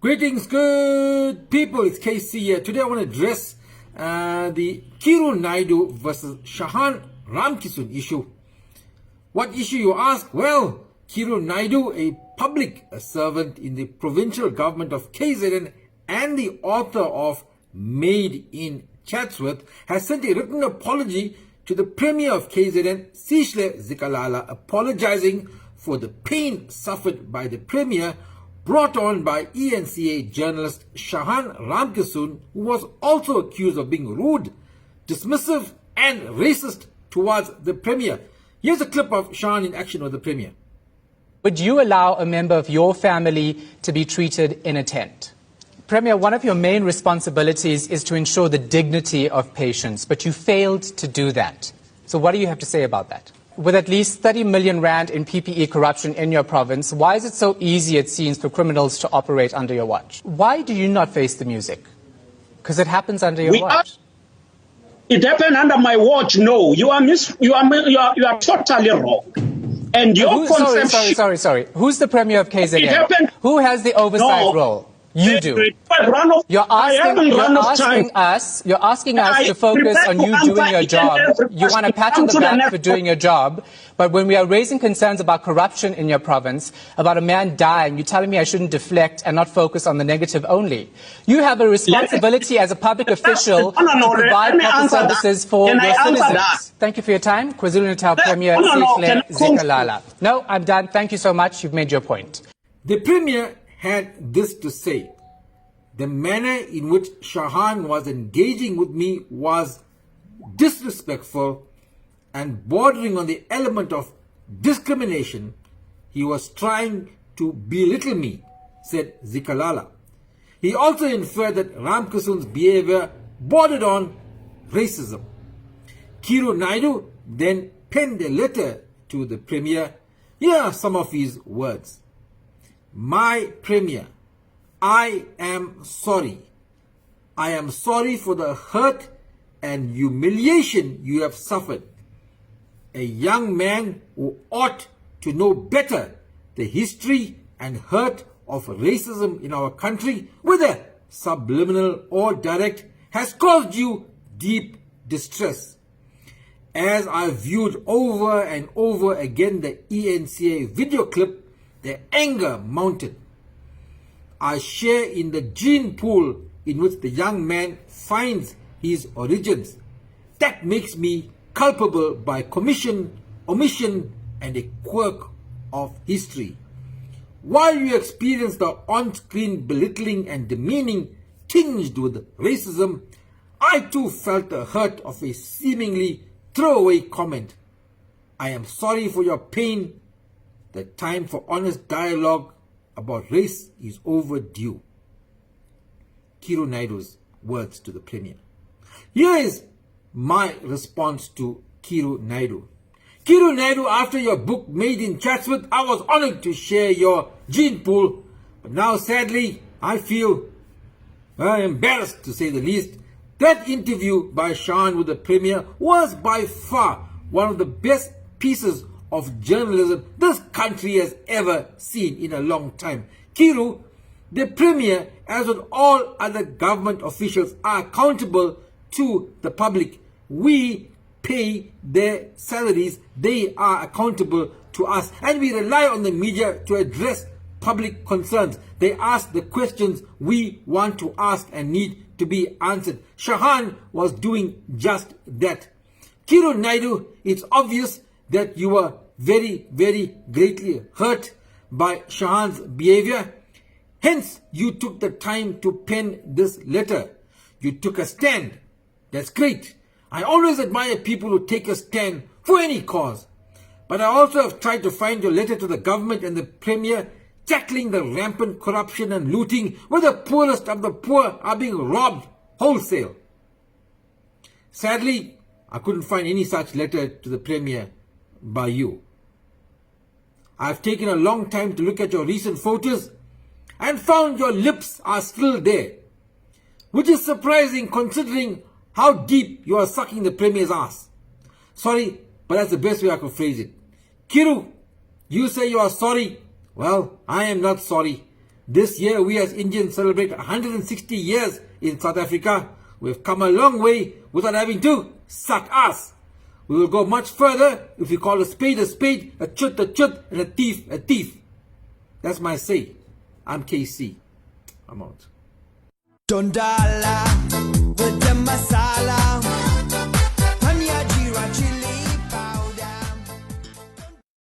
Greetings, good people. It's KC here. Today I want to address the Kiru Naidu versus Shahan Ramkisoon issue. What issue, you ask? Well, Kiru Naidu, a public servant in the provincial government of KZN and the author of Made in Chatsworth, has sent a written apology to the Premier of KZN, Sishle Zikalala, apologizing for the pain suffered by the Premier, brought on by ENCA journalist Shahan Ramkisoon, who was also accused of being rude, dismissive and racist towards the Premier. Here's a clip of Shahan in action with the Premier. Would you allow a member of your family to be treated in a tent? Premier, one of your main responsibilities is to ensure the dignity of patients, but you failed to do that. So what do you have to say about that? With at least 30 million rand in PPE corruption in your province, why is it so easy, it seems, for criminals to operate under your watch? Why do you not face the music? Because it happens under your watch. It happened under my watch. No, you are totally wrong. And your conception. Sorry. Who's the Premier of KZN? Who has the oversight role? You do. You're asking us to focus on you doing your job. You want a pat on the back for doing your job, but when we are raising concerns about corruption in your province, about a man dying, you're telling me I shouldn't deflect and not focus on the negative only. You have a responsibility as a public official to provide proper services for your citizens. Thank you for your time. KwaZulu-Natal Premier Sishle Zikalala. No, I'm done. Thank you so much. You've made your point. The Premier had this to say: the manner in which Shahan was engaging with me was disrespectful and bordering on the element of discrimination. He was trying to belittle me, said Zikalala. He also inferred that Ramkisoon's behavior bordered on racism. Kiru Naidu then penned a letter to the Premier. Here are some of his words. My Premier, I am sorry. I am sorry for the hurt and humiliation you have suffered. A young man who ought to know better the history and hurt of racism in our country, whether subliminal or direct, has caused you deep distress. As I viewed over and over again the ENCA video clip, the anger mounted. I share in the gene pool in which the young man finds his origins. That makes me culpable by commission, omission, and a quirk of history. While you experience the on-screen belittling and demeaning tinged with racism, I too felt the hurt of a seemingly throwaway comment. I am sorry for your pain. The time for honest dialogue about race is overdue. Kiru Naidu's words to the Premier. Here is my response to Kiru Naidu. Kiru Naidu, after your book Made in Chatsworth, I was honored to share your gene pool, but now sadly I feel embarrassed, to say the least. That interview by Shahan with the Premier was by far one of the best pieces of journalism this country has ever seen in a long time. Kiru, the Premier, as with all other government officials, are accountable to the public. We pay their salaries. They are accountable to us. And we rely on the media to address public concerns. They ask the questions we want to ask and need to be answered. Shahan was doing just that. Kiru Naidu, it's obvious that you were very, very greatly hurt by Shahan's behavior. Hence, you took the time to pen this letter. You took a stand. That's great. I always admire people who take a stand for any cause. But I also have tried to find your letter to the government and the Premier tackling the rampant corruption and looting where the poorest of the poor are being robbed wholesale. Sadly, I couldn't find any such letter to the Premier by you. I've taken a long time to look at your recent photos and found your lips are still there, which is surprising considering how deep you are sucking the Premier's ass. Sorry, but that's the best way I could phrase it. Kiru, you say you are sorry. Well, I am not sorry. This year, we as Indians celebrate 160 years in South Africa. We've come a long way without having to suck ass. We will go much further if we call a spade, a chut, and a thief, a thief. That's my say. I'm KC. I'm out. Dondala.